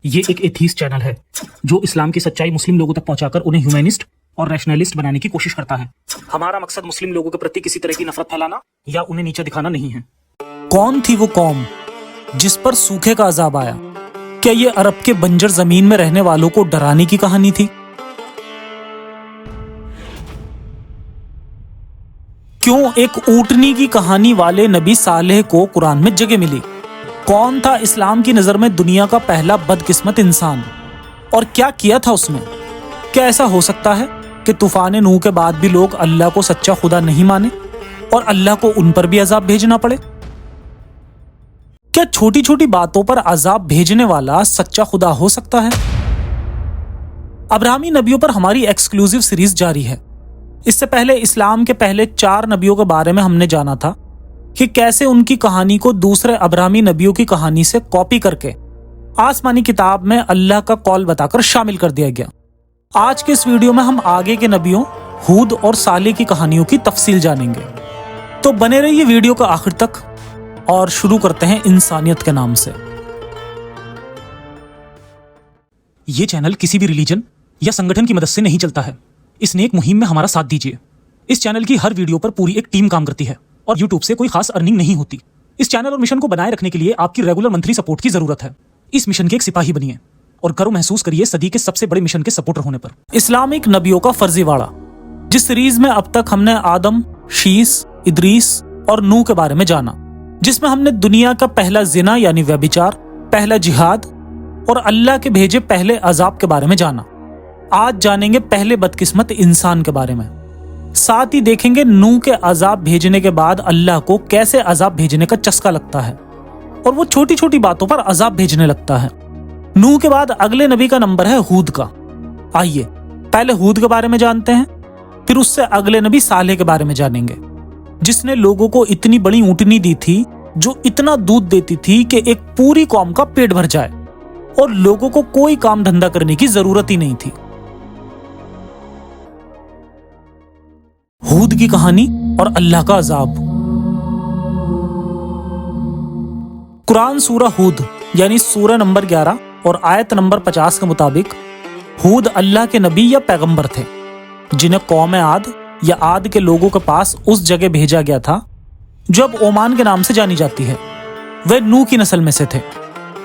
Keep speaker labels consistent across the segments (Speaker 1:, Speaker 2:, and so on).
Speaker 1: ये एक atheist channel है जो इस्लाम की सच्चाई मुस्लिम लोगों तक पहुंचाकर उन्हें ह्यूमैनिस्ट और रैशनलिस्ट बनाने की कोशिश करता है। हमारा मकसद मुस्लिम लोगों के प्रति किसी तरह की नफरत फैलाना या उन्हें नीचा दिखाना नहीं है।
Speaker 2: कौन थी वो कौम जिस पर सूखे का अजाब आया? क्या ये अरब के बंजर जमीन में रहने वालों को डराने की कहानी थी? क्यों एक ऊंटनी की कहानी वाले नबी सालेह को कुरान में जगह मिली? कौन था इस्लाम की नजर में दुनिया का पहला बदकिस्मत इंसान और क्या किया था उसने? क्या ऐसा हो सकता है कि तूफान नूह के बाद भी लोग अल्लाह को सच्चा खुदा नहीं माने और अल्लाह को उन पर भी अजाब भेजना पड़े? क्या छोटी छोटी बातों पर अजाब भेजने वाला सच्चा खुदा हो सकता है? अब्राहमी नबियों पर हमारी एक्सक्लूसिव सीरीज जारी है। इससे पहले इस्लाम के पहले 4 नबियों के बारे में हमने जाना था कि कैसे उनकी कहानी को दूसरे अब्राहमी नबियों की कहानी से कॉपी करके आसमानी किताब में अल्लाह का कौल बताकर शामिल कर दिया गया। आज के इस वीडियो में हम आगे के नबियों हूद और सालेह की कहानियों की तफसील जानेंगे, तो बने रहिए वीडियो का आखिर तक और शुरू करते हैं इंसानियत के नाम से।
Speaker 1: ये चैनल किसी भी रिलीजन या संगठन की मदद से नहीं चलता है। इस नेक मुहिम में हमारा साथ दीजिए। इस चैनल की हर वीडियो पर पूरी एक टीम काम करती है और यूट्यूब से कोई खास अर्निंग नहीं होती। इस चैनल और मिशन को बनाए रखने के लिए आपकी रेगुलर मंथली सपोर्ट की जरूरत है। इस मिशन के एक सिपाही बनिए और गर्व महसूस करिए सदी के सबसे बड़े मिशन के सपोर्टर होने पर।
Speaker 2: इस्लामिक नबियों का फर्जीवाड़ा, जिस सीरीज में अब तक हमने आदम, शीस, इदरीस और नूह के बारे में जाना, जिसमें हमने दुनिया का पहला जिना यानी व्यभिचार, पहला जिहाद और अल्लाह के भेजे पहले अजाब के बारे में जाना। आज जानेंगे पहले बदकिस्मत इंसान के बारे में। साथ ही देखेंगे नूह के अजाब भेजने के बाद अल्लाह को कैसे अजाब भेजने का चस्का लगता है और वो छोटी छोटी बातों पर अजाब भेजने लगता है। नूह के बाद अगले नबी का नंबर है हूद का। आइए पहले हूद के बारे में जानते हैं, फिर उससे अगले नबी सालेह के बारे में जानेंगे, जिसने लोगों को इतनी बड़ी ऊंटनी दी थी जो इतना दूध देती थी कि एक पूरी कौम का पेट भर जाए और लोगों को कोई काम धंधा करने की जरूरत ही नहीं थी। हूद की कहानी और अल्लाह का अजाब। कुरान सूरह हूद यानी सूरह नंबर 11 और आयत नंबर 50 के मुताबिक हूद अल्लाह के नबी या पैगंबर थे, जिन्हें कौम आद या आद के लोगों के पास उस जगह भेजा गया था जो अब ओमान के नाम से जानी जाती है। वे नूह की नस्ल में से थे,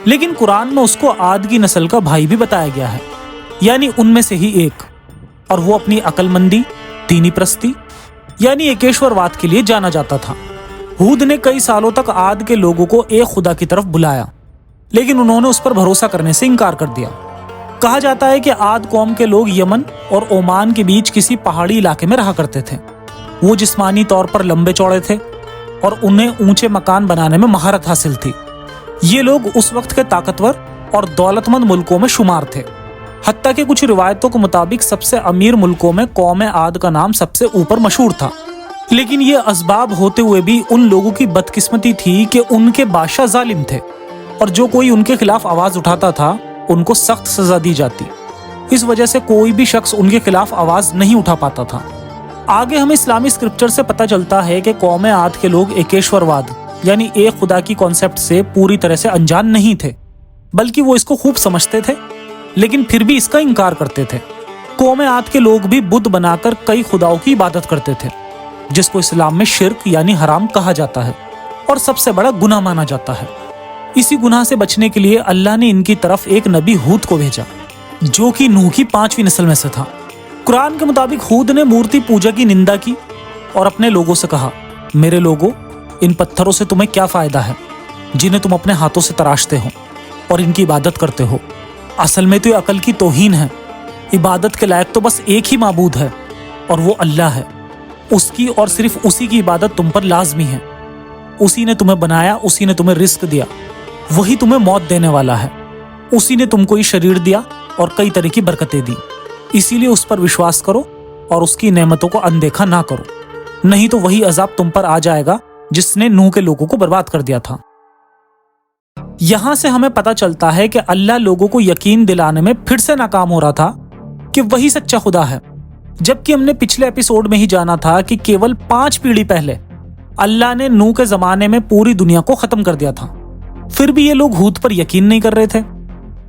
Speaker 2: लेकिन कुरान में उसको आद की नस्ल का भाई भी बताया गया है, यानी उनमें से ही एक, और वो अपनी अक्लमंदी, दीनी प्रस्ती यानी एकेश्वरवाद के लिए जाना जाता था। हूद ने कई सालों तक आद के लोगों को एक खुदा की तरफ बुलाया, लेकिन उन्होंने उस पर भरोसा करने से इनकार कर दिया। कहा जाता है कि आद कौम के लोग यमन और ओमान के बीच किसी पहाड़ी इलाके में रहा करते थे। वो जिस्मानी तौर पर लंबे चौड़े थे और उन्हें ऊंचे मकान बनाने में महारत हासिल थी। ये लोग उस वक्त के ताकतवर और दौलतमंद मुल्कों में शुमार थे। हत्ता के कुछ रिवायतों के मुताबिक सबसे अमीर मुल्कों में कौम आद का नाम सबसे ऊपर मशहूर था। लेकिन ये असबाब होते हुए भी उन लोगों की बदकिस्मती थी कि उनके बादशाह जालिम थे और जो कोई उनके खिलाफ आवाज उठाता था उनको सख्त सजा दी जाती। इस वजह से कोई भी शख्स उनके खिलाफ आवाज नहीं उठा पाता था। आगे हमें इस्लामी स्क्रिप्चर से पता चलता है कि कौम आद के लोग एकेश्वरवाद यानी एक खुदा की कॉन्सेप्ट से पूरी तरह से अनजान नहीं थे, बल्कि वो इसको खूब समझते थे, लेकिन फिर भी इसका इनकार करते थे। कौम आद के लोग भी बुत बनाकर कई खुदाओं की इबादत करते थे, जिसको इस्लाम में शिर्क यानी हराम कहा जाता है और सबसे बड़ा गुनाह माना जाता है। इसी गुनाह से बचने के लिए अल्लाह ने इनकी तरफ एक नबी हूद को भेजा, जो कि नूह की 5वीं नस्ल में से था। कुरान के मुताबिक हूद ने मूर्ति पूजा की निंदा की और अपने लोगों से कहा, मेरे लोगों, इन पत्थरों से तुम्हें क्या फायदा है जिन्हें तुम अपने हाथों से तराशते हो और इनकी इबादत करते हो? असल में तो ये अकल की तौहीन है। इबादत के लायक तो बस एक ही माबूद है और वो अल्लाह है। उसकी और सिर्फ उसी की इबादत तुम पर लाजमी है। उसी ने तुम्हें बनाया, उसी ने तुम्हें रिस्क दिया, वही तुम्हें मौत देने वाला है। उसी ने तुमको ये शरीर दिया और कई तरह की बरकतें दी। इसीलिए उस पर विश्वास करो और उसकी नेमतों को अनदेखा ना करो, नहीं तो वही अजाब तुम पर आ जाएगा जिसने नूह के लोगों को बर्बाद कर दिया था। यहां से हमें पता चलता है कि अल्लाह लोगों को यकीन दिलाने में फिर से नाकाम हो रहा था कि वही सच्चा खुदा है, जबकि हमने पिछले एपिसोड में ही जाना था कि केवल 5 पीढ़ी पहले अल्लाह ने नूह के जमाने में पूरी दुनिया को खत्म कर दिया था। फिर भी ये लोग हूद पर यकीन नहीं कर रहे थे।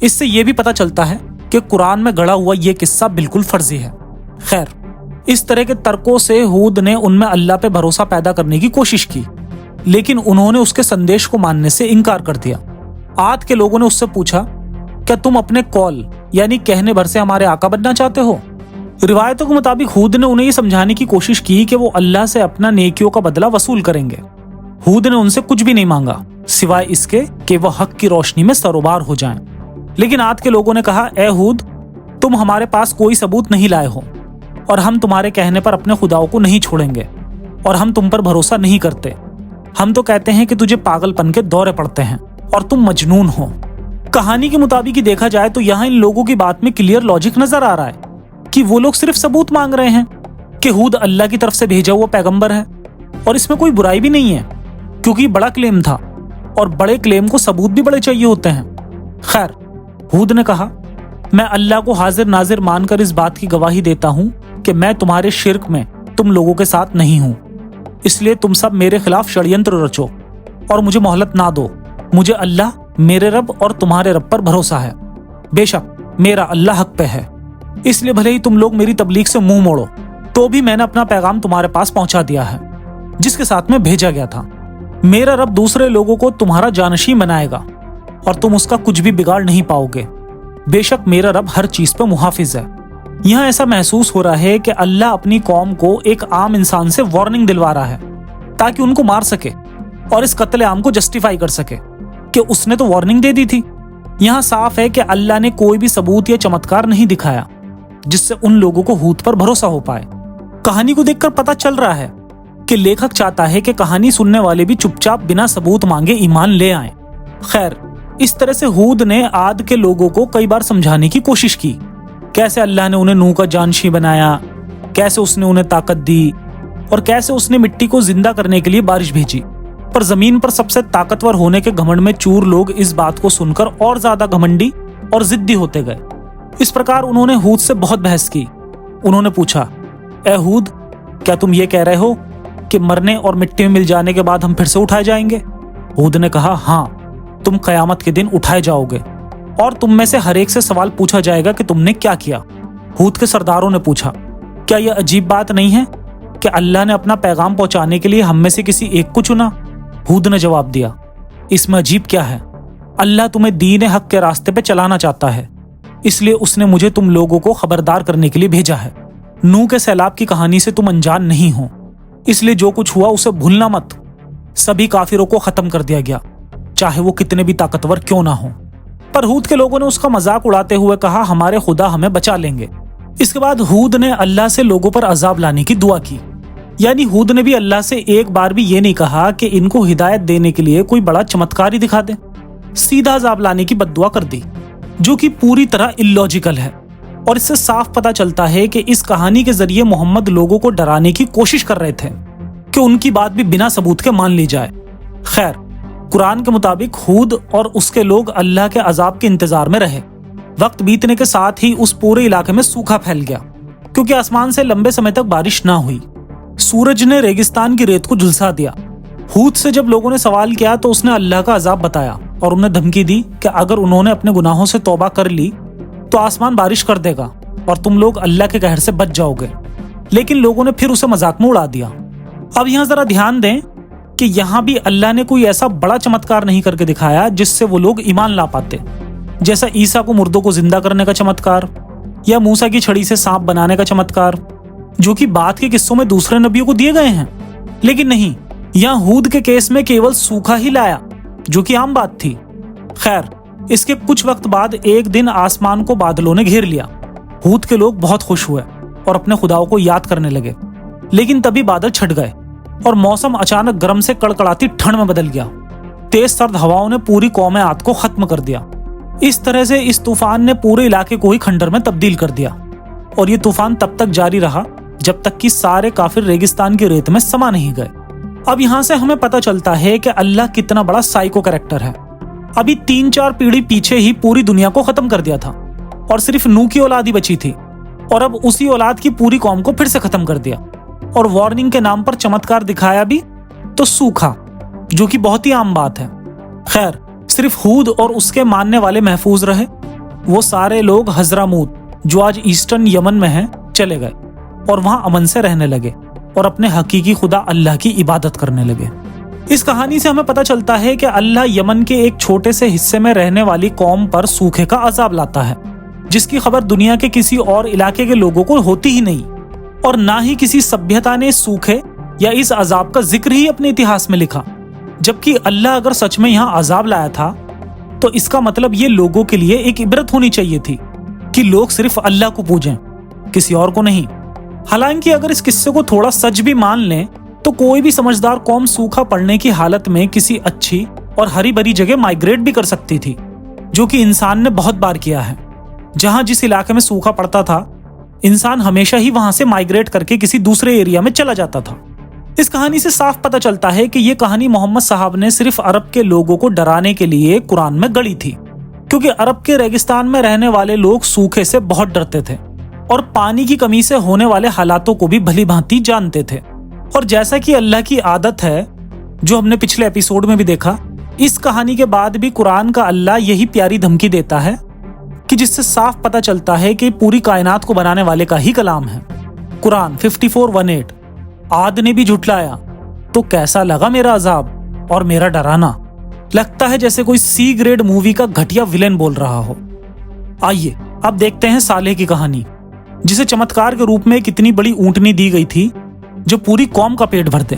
Speaker 2: اس سے یہ بھی پتہ چلتا ہے کہ قرآن میں گڑا ہوا یہ قصہ بالکل فرضی ہے۔ خیر، اس طرح کے ترکوں سے ہود نے ان میں اللہ پہ بھروسہ پیدا کرنے کی کوشش کی، لیکن انہوں نے اس کے سندیش کو ماننے سے انکار کر دیا۔ عاد کے لوگوں نے اس سے پوچھا، کیا تم اپنے قول یعنی کہنے بھر سے ہمارے آقا بننا چاہتے ہو؟ روایتوں کے مطابق ہود نے انہیں یہ سمجھانے کی کوشش کی کہ وہ اللہ سے اپنا نیکیوں کا بدلہ وصول کریں گے۔ ہود نے ان سے کچھ بھی نہیں مانگا سوائے اس کے کہ وہ حق کی روشنی میں سروبار ہو جائیں۔ لیکن عاد کے لوگوں نے کہا، اے ہود، تم ہمارے پاس کوئی ثبوت نہیں لائے ہو، اور ہم تمہارے کہنے پر اپنے خداؤں کو نہیں چھوڑیں گے، اور ہم تم پر بھروسہ نہیں کرتے۔ ہم تو کہتے ہیں کہ تجھے پاگل پن کے دورے پڑتے ہیں اور تم مجنون ہو۔ کہانی کے مطابق ہی دیکھا جائے تو یہاں ان لوگوں کی بات میں کلیئر لاجک نظر آ رہا ہے کہ وہ لوگ صرف ثبوت مانگ رہے ہیں کہ ہود اللہ کی طرف سے بھیجا ہوا پیغمبر ہے، اور اس میں کوئی برائی بھی نہیں ہے کیونکہ یہ بڑا کلیم تھا، اور بڑے کلیم کو ثبوت بھی بڑے چاہیے ہوتے ہیں۔ خیر، ہود نے کہا، میں اللہ کو حاضر ناظر مان کر اس بات کی گواہی دیتا ہوں کہ میں تمہارے شرک میں تم لوگوں کے ساتھ نہیں ہوں، اس لیے تم سب میرے خلاف षड्यंत्र رچو اور مجھے مہلت نہ دو۔ مجھے اللہ، میرے رب اور تمہارے رب پر بھروسہ ہے، بے شک میرا اللہ حق پہ ہے، اس لیے بھلے ہی تم لوگ میری تبلیغ سے منہ موڑو تو بھی میں نے اپنا پیغام تمہارے پاس پہنچا دیا ہے جس کے ساتھ میں بھیجا گیا تھا۔ میرا رب دوسرے لوگوں کو تمہارا جانشین بنائے گا اور تم اس کا کچھ بھی بگاڑ نہیں پاؤ گے، بے شک میرا رب ہر چیز پہ محافظ ہے۔ یہاں ایسا محسوس ہو رہا ہے کہ اللہ اپنی قوم کو ایک عام انسان سے وارننگ دلوا رہا ہے تاکہ ان کو مار سکے اور اس قتل عام کو جسٹیفائی کر سکے کہ اس نے تو وارننگ دے دی تھی۔ یہاں صاف ہے کہ اللہ نے کوئی بھی ثبوت یا چمتکار نہیں دکھایا جس سے ان لوگوں کو ہود پر بھروسہ ہو پائے۔ کہانی کو دیکھ کر پتہ چل رہا ہے کہ لیکھک چاہتا ہے کہ کہانی سننے والے بھی چپ چاپ بنا ثبوت مانگے ایمان لے آئیں۔ خیر، اس طرح سے ہود نے عاد کے لوگوں کو کئی بار سمجھانے کی کوشش کی، کیسے اللہ نے انہیں نوح کا جانشین بنایا، کیسے اس نے انہیں طاقت دی، اور کیسے اس نے مٹی کو زندہ کرنے کے لیے بارش بھیجی۔ پر زمین پر سب سے طاقتور ہونے کے گھمنڈ میں چور لوگ اس بات کو سن کر اور زیادہ گھمنڈی اور ضدی ہوتے گئے۔ اس پرکار انہوں نے ہود سے بہت بحث کی۔ انہوں نے پوچھا، اے ہود، کیا تم یہ کہہ رہے ہو کہ مرنے اور مٹی میں مل جانے کے بعد ہم پھر سے اٹھائے جائیں گے؟ ہود نے کہا، ہاں، تم قیامت کے دن اٹھائے جاؤ گے اور تم میں سے ہر ایک سے سوال پوچھا جائے گا کہ تم نے کیا کیا۔ ہود کے سرداروں نے پوچھا، کیا یہ عجیب بات نہیں ہے کہ اللہ نے اپنا پیغام پہنچانے کے لیے ہم میں سے کسی ایک کو چنا؟ ہود نے جواب دیا، اس میں عجیب کیا ہے؟ اللہ تمہیں دین حق کے راستے پہ چلانا چاہتا ہے، اس لیے اس نے مجھے تم لوگوں کو خبردار کرنے کے لیے بھیجا ہے۔ نوح کے سیلاب کی کہانی سے تم انجان نہیں ہو، اس لیے جو کچھ ہوا اسے بھولنا مت۔ سبھی کافروں کو ختم کر دیا گیا، چاہے وہ کتنے بھی طاقتور کیوں نہ ہوں۔ پر ہود کے لوگوں نے اس کا مذاق اڑاتے ہوئے کہا، ہمارے خدا ہمیں بچا لیں گے۔ اس کے بعد ہود نے اللہ سے لوگوں پر عذاب لانے کی دعا کی، یعنی ہود نے بھی اللہ سے ایک بار بھی یہ نہیں کہا کہ ان کو ہدایت دینے کے لیے کوئی بڑا چمتکار ہی دکھا دے، سیدھا عذاب لانے کی بد دعا کر دی، جو کہ پوری طرح اللاجیکل ہے۔ اور اس سے صاف پتہ چلتا ہے کہ اس کہانی کے ذریعے محمد لوگوں کو ڈرانے کی کوشش کر رہے تھے کہ ان کی بات بھی بنا ثبوت کے مان لی جائے۔ خیر، قرآن کے مطابق ہود اور اس کے لوگ اللہ کے عذاب کے انتظار میں رہے۔ وقت بیتنے کے ساتھ ہی اس پورے علاقے میں سوکھا پھیل گیا کیونکہ آسمان سے لمبے سمے تک بارش نہ ہوئی۔ سورج نے ریگستان کی ریت کو جھلسا دیا۔ ہود سے جب لوگوں نے سوال کیا تو اس نے اللہ کا عذاب بتایا اور انہیں دھمکی دی کہ اگر انہوں نے اپنے گناہوں سے توبہ کر لی تو آسمان بارش کر دے گا اور تم لوگ اللہ کے قہر سے بچ جاؤ گے۔ لیکن لوگوں نے پھر اسے مذاق میں اڑا دیا۔ اب یہاں ذرا دھیان دیں کہ یہاں بھی اللہ نے کوئی ایسا بڑا چمتکار نہیں کر کے دکھایا جس سے وہ لوگ ایمان لا پاتے، جیسا عیسیٰ کو مردوں کو زندہ کرنے کا چمتکار یا موسیٰ کی چھڑی سے سانپ بنانے کا چمتکار، جو کہ بعد کے قصوں میں دوسرے نبیوں کو دیے گئے ہیں۔ لیکن نہیں، یہاں ہود کے کیس میں کیول سوکھا ہی لایا، جو کہ عام بات تھی۔ خیر، اس کے کچھ وقت بعد ایک دن آسمان کو بادلوں نے گھیر لیا۔ ہود کے لوگ بہت خوش ہوئے اور اپنے خداؤں کو یاد کرنے لگے، لیکن تبھی بادل چھٹ گئے اور موسم اچانک گرم سے کڑکڑاتی ٹھنڈ میں بدل گیا۔ تیز سرد ہواؤں نے پوری قوم عاد کو ختم کر دیا۔ اس طرح سے اس طوفان نے پورے علاقے کو ہی کھنڈر میں تبدیل کر دیا، اور یہ طوفان تب تک جاری رہا جب تک کہ سارے کافر ریگستان کی ریت میں سما نہیں گئے۔ اب یہاں سے ہمیں پتہ چلتا ہے کہ اللہ کتنا بڑا سائیکو کریکٹر ہے۔ ابھی 3-4 پیڑھی پیچھے ہی پوری دنیا کو ختم کر دیا تھا اور صرف نوح کی اولاد ہی بچی تھی، اور اب اسی اولاد کی پوری قوم کو پھر سے ختم کر دیا، اور وارننگ کے نام پر چمتکار دکھایا بھی تو سوکھا، جو کہ بہت ہی عام بات ہے۔ خیر، صرف ہود اور اس کے ماننے والے محفوظ رہے वो सारे लोग हजरामूत, जो आज ईस्टर्न यमन में है, चले गए और वहां अमन से रहने लगे और अपने हकीकी खुदा अल्लाह की इबादत करने लगे। इस कहानी से हमें पता चलता है कि अल्लाह यमन के एक छोटे से हिस्से में रहने वाली कौम पर सूखे का अजाब लाता है, जिसकी खबर दुनिया के किसी और इलाके के लोगों को होती ही नहीं, और ना ही किसी सभ्यता ने सूखे या इस अजाब का जिक्र ही अपने इतिहास में लिखा। जबकि अल्लाह अगर सच में यहाँ अजाब लाया था तो इसका मतलब ये लोगों के लिए एक इबरत होनी चाहिए थी कि लोग सिर्फ अल्लाह को पूजें, किसी और को नहीं। हालांकि अगर इस किस्से को थोड़ा सच भी मान लें तो कोई भी समझदार कौम सूखा पड़ने की हालत में किसी अच्छी और हरी भरी जगह माइग्रेट भी कर सकती थी, जो कि इंसान ने बहुत बार किया है। जहां जिस इलाके में सूखा पड़ता था, इंसान हमेशा ही वहां से माइग्रेट करके किसी दूसरे एरिया में चला जाता था। इस कहानी से साफ पता चलता है कि ये कहानी मोहम्मद साहब ने सिर्फ अरब के लोगों को डराने के लिए कुरान में गढ़ी थी, क्योंकि अरब के रेगिस्तान में रहने वाले लोग सूखे से बहुत डरते थे और पानी की कमी से होने वाले हालातों को भी भली भांति जानते थे। और जैसा कि अल्लाह की आदत है, जो हमने पिछले एपिसोड में भी देखा, इस कहानी के बाद भी कुरान का अल्लाह यही प्यारी धमकी देता है कि जिससे साफ पता चलता है कि पूरी कायनात को बनाने वाले का ही कलाम है। कुरान 54:18, आद ने भी झुटलाया तो कैसा लगा मेरा अजाब और मेरा डराना। लगता है जैसे कोई सी ग्रेड मूवी का घटिया विलेन बोल रहा हो। आइए अब देखते हैं सालेह की कहानी, जिसे चमत्कार के रूप में एक इतनी बड़ी ऊंटनी दी गई थी जो पूरी कौम का पेट भर दे।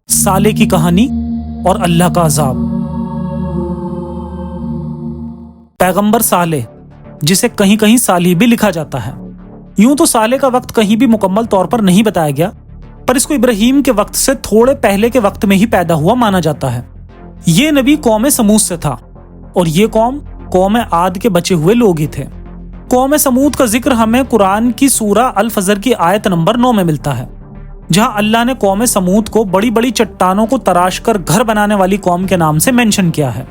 Speaker 2: सालेह की कहानी और अल्लाह का अजाब। पैगंबर सालेह, जिसे कहीं कहीं सालीह भी लिखा जाता है। यूं तो सालेह का वक्त कहीं भी मुकम्मल तौर पर नहीं बताया गया, पर इसको इब्राहीम के वक्त से थोड़े पहले के वक्त में ही पैदा हुआ माना जाता है। ये नबी कौम समूद से था और ये कौम आद के बचे हुए लोग ही थे। कौम समूद का जिक्र हमें कुरान की सूरा अल फजर की आयत नंबर 9 में मिलता है, जहां अल्लाह ने कौम समूद को बड़ी बड़ी चट्टानों को तराश कर घर बनाने वाली कौम के नाम से मेंशन किया है।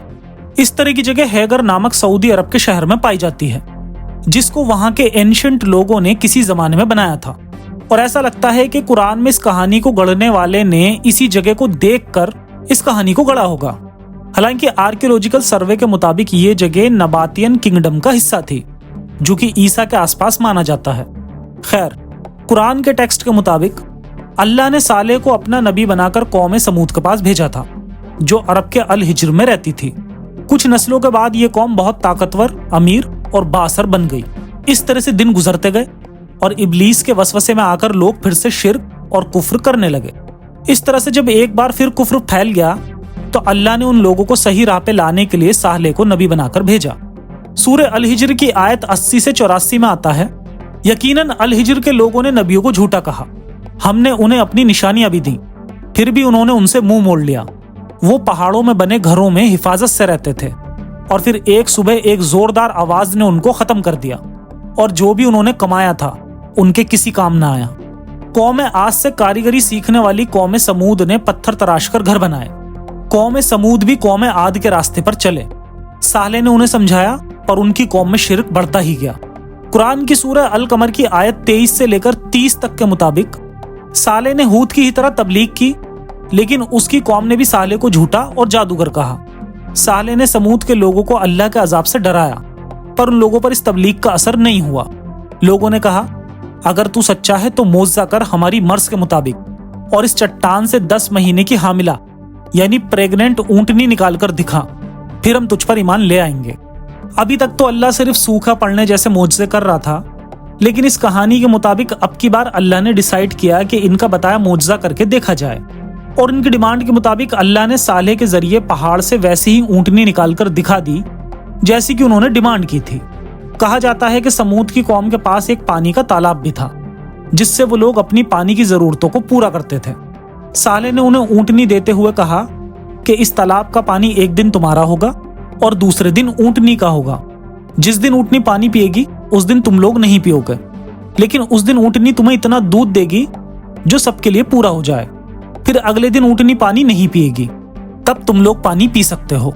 Speaker 2: इस तरह की जगह हैगर नामक सऊदी अरब के शहर में पाई जाती है, जिसको वहां के एंशिएंट लोगों ने किसी जमाने में बनाया था। और ऐसा लगता है कि कुरान में इस कहानी को गढ़ने वाले ने इसी जगह को देखकर इस कहानी को गढ़ा होगा। हालांकि आर्कियोलॉजिकल सर्वे के मुताबिक ये जगह नबातियन किंगडम का हिस्सा थी, जो कि ईसा के आसपास माना जाता है। खैर, कुरान के टेक्स्ट के मुताबिक अल्लाह ने सालेह को अपना नबी बनाकर कौम समूद के पास भेजा था, जो अरब के अल हिज्र में रहती थी। कुछ नस्लों के बाद ये कौम बहुत ताकतवर, अमीर और बाअसर बन गई। इस तरह से दिन गुजरते गए और इब्लीस के वसवसे में आकर लोग फिर से शिर्क और कुफ्र करने लगे। इस तरह से जब एक बार फिर कुफ्र फैल गया तो अल्लाह ने उन लोगों को सही राह पे लाने के लिए सालेह को नबी बनाकर भेजा। सूरे अल हिज्र की आयत 80 से 84 में आता है, यकीनन अल हिज्र के लोगों ने नबियों को झूठा कहा, हमने उन्हें अपनी निशानियां भी दी, फिर भी उन्होंने उनसे मुंह मोड़ लिया। वो पहाड़ों में बने घरों में हिफाजत से रहते थे और फिर एक सुबह एक जोरदार आवाज ने उनको खत्म कर दिया और जो भी उन्होंने कमाया था उनके किसी काम ना आया। कौम आद से कारीगरी सीखने वाली कौम समूद ने पत्थर तराश कर घर बनाए। कौम समूद भी कौम आद के रास्ते पर चले। सालेह ने उन्हें समझाया पर उनकी कौम में शिर्क बढ़ता ही गया। कुरान की सूरह अल कमर की आयत 23 से लेकर 30 तक के मुताबिक सालेह ने हूद की ही तरह तबलीग की, लेकिन उसकी कौम ने भी सालेह को झूठा और जादूगर कहा। सालेह ने समूद के लोगों को अल्लाह के अजाब से डराया, पर उन लोगों पर इस तबलीग का असर नहीं हुआ। लोगों ने कहा, अगर तू सच्चा है तो मोज़ा कर हमारी मर्ज के मुताबिक, और इस चट्टान से 10 महीने की हामिला यानी प्रेग्नेंट ऊंटनी निकाल कर दिखा, फिर हम तुझ पर ईमान ले आएंगे। अभी तक तो अल्लाह सिर्फ सूखा पड़ने जैसे मोज़े कर रहा था, लेकिन इस कहानी के मुताबिक अब की बार अल्लाह ने डिसाइड किया कि इनका बताया मोज़ा करके देखा जाए। और इनकी डिमांड के मुताबिक अल्लाह ने सालेह के जरिए पहाड़ से वैसी ही ऊंटनी निकालकर दिखा दी जैसी कि उन्होंने डिमांड की थी। कहा जाता है कि समूद की कौम के पास एक पानी का तालाब भी था, जिससे वो लोग अपनी पानी की जरूरतों को पूरा करते थे। सालेह ने उन्हें ऊंटनी देते हुए कहा कि इस तालाब का पानी एक दिन तुम्हारा होगा और दूसरे दिन ऊंटनी का होगा। जिस दिन ऊंटनी पानी पिएगी उस दिन तुम लोग नहीं पियोगे, लेकिन उस दिन ऊंटनी तुम्हें इतना दूध देगी जो सबके लिए पूरा हो जाए। फिर अगले दिन ऊंटनी पानी नहीं पिएगी, तब तुम लोग पानी पी सकते हो।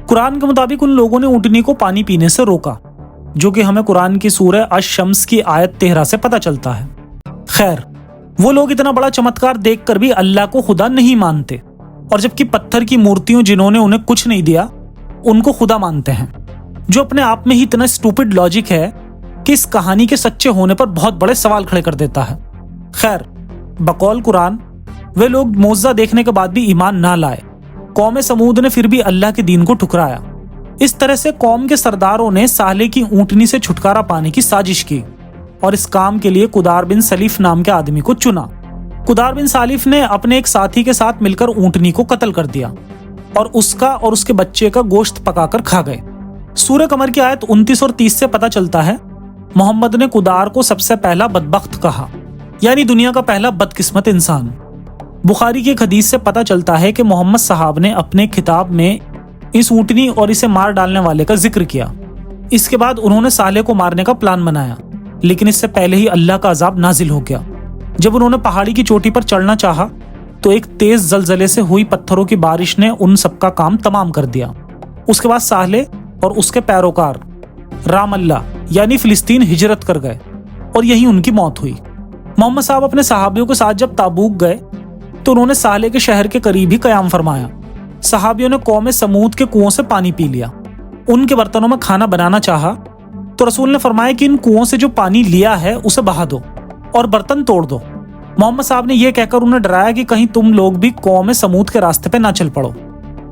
Speaker 2: कुरान के मुताबिक उन लोगों ने ऊंटनी को पानी पीने से रोका, जो कि हमें कुरान की सूरह अश-शम्स की आयत 13 से पता चलता है। खैर, वो लोग इतना बड़ा चमत्कार देखकर भी अल्लाह को खुदा नहीं मानते, और जबकि पत्थर की मूर्तियों जिन्होंने उन्हें कुछ नहीं दिया उनको खुदा मानते हैं, जो अपने आप में ही इतना स्टूपिड लॉजिक है कि इस कहानी के सच्चे होने पर बहुत बड़े सवाल खड़े कर देता है। खैर, बकौल कुरान वे लोग मोज़ा देखने के बाद भी ईमान ना लाए। कौम समूद ने फिर भी अल्लाह के दीन को ठुकराया। इस तरह से कौम के सरदारों ने साले की ऊँटनी से छुटकारा पाने की साजिश की और इस काम के लिए कुदार बिन सलीफ नाम के आदमी को चुना। कुदार बिन सालिफ ने अपने एक साथी के साथ मिलकर ऊँटनी को कत्ल कर दिया और उसका और उसके बच्चे का गोश्त पकाकर खा गए। सूरह कमर की आयत 29 और 30 से पता चलता है मोहम्मद ने कुदार को सबसे पहला बदबख्त कहा, यानी दुनिया का पहला बदकिस्मत इंसान। बुखारी की एक हदीस से पता चलता है कि मोहम्मद साहब ने अपने खिताब में इस ऊँटनी और इसे मार डालने वाले का जिक्र किया। इसके बाद उन्होंने साले को मारने का प्लान बनाया, लेकिन इससे पहले ही अल्लाह का अजाब नाजिल हो गया। जब उन्होंने पहाड़ी की चोटी पर चढ़ना चाहा तो एक तेज जलजले से हुई पत्थरों की बारिश ने उन सबका काम तमाम कर दिया। उसके बाद साले और उसके पैरोकार रामल्ला यानी फिलिस्तीन हिजरत कर गए और यहीं उनकी मौत हुई। मोहम्मद साहब अपने सहाबियों के साथ जब ताबूक गए तो उन्होंने साले के शहर के करीब ही कयाम फरमाया। सहाबियों ने कौम समूद के कुओं से पानी पी लिया। उनके बर्तनों में खाना बनाना चाहा तो रसूल ने फरमाया कि इन कुओं से जो पानी लिया है उसे बहा दो और बर्तन तोड़ दो। मोहम्मद साहब ने यह कहकर उन्हें डराया कि कहीं तुम लोग भी कौम समूद के रास्ते पे ना चल पड़ो।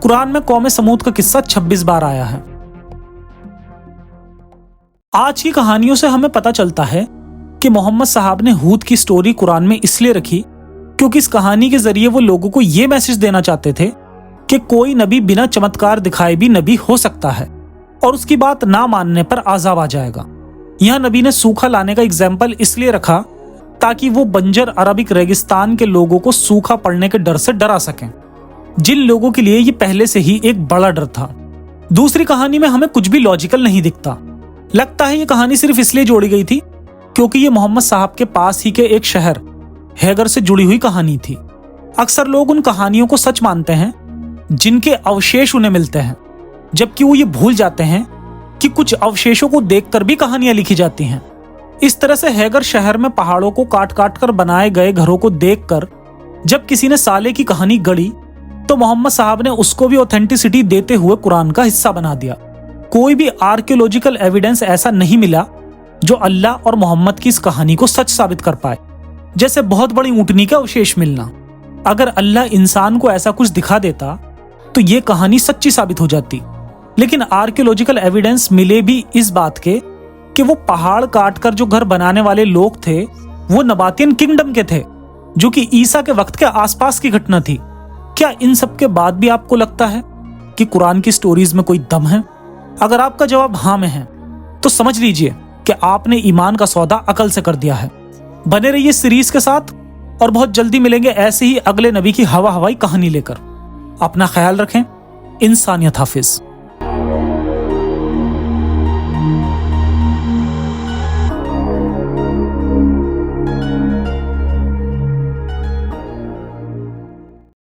Speaker 2: कुरान में कौम समूद का किस्सा 26 बार आया है। आज की कहानियों से हमें पता चलता है कि मोहम्मद साहब ने हूद की स्टोरी कुरान में इसलिए रखी क्योंकि इस कहानी के जरिए वो लोगों को ये मैसेज देना चाहते थे कि कोई नबी बिना चमत्कार दिखाए भी नबी हो सकता है और उसकी बात ना मानने पर आजाब आ जाएगा। यहाँ नबी ने सूखा लाने का एग्जाम्पल इसलिए रखा ताकि वो बंजर अरबिक रेगिस्तान के लोगों को सूखा पड़ने के डर से डरा सकें, जिन लोगों के लिए ये पहले से ही एक बड़ा डर था। दूसरी कहानी में हमें कुछ भी लॉजिकल नहीं दिखता। लगता है ये कहानी सिर्फ इसलिए जोड़ी गई थी क्योंकि ये मोहम्मद साहब के पास ही के एक शहर हैगर से जुड़ी हुई कहानी थी। अक्सर लोग उन कहानियों को सच मानते हैं जिनके अवशेष उन्हें मिलते हैं, जबकि वो ये भूल जाते हैं कि कुछ अवशेषों को देखकर भी कहानियां लिखी जाती हैं। इस तरह से हैगर शहर में पहाड़ों को काट काट कर बनाए गए घरों को देखकर जब किसी ने साले की कहानी गढ़ी तो मोहम्मद साहब ने उसको भी ऑथेंटिसिटी देते हुए कुरान का हिस्सा बना दिया। कोई भी आर्कियोलॉजिकल एविडेंस ऐसा नहीं मिला जो अल्लाह और मोहम्मद की इस कहानी को सच साबित कर पाए, जैसे बहुत बड़ी ऊँटनी का अवशेष मिलना। अगर अल्लाह इंसान को ऐसा कुछ दिखा देता तो ये कहानी सच्ची साबित हो जाती, लेकिन आर्कियोलॉजिकल एविडेंस मिले भी इस बात के कि वो पहाड़ काट कर जो घर बनाने वाले लोग थे वो नबातियन किंगडम के थे, जो कि ईसा के वक्त के आसपास की घटना थी। क्या इन सब के बाद भी आपको लगता है कि कुरान की स्टोरीज में कोई दम है? अगर आपका जवाब हाँ में है तो समझ लीजिए कि आपने ईमान का सौदा अकल से कर दिया है। बने रहिए सीरीज के साथ और बहुत जल्दी मिलेंगे ऐसे ही अगले नबी की हवा हवाई कहानी लेकर। अपना ख्याल रखें। इंसानियत हाफिज।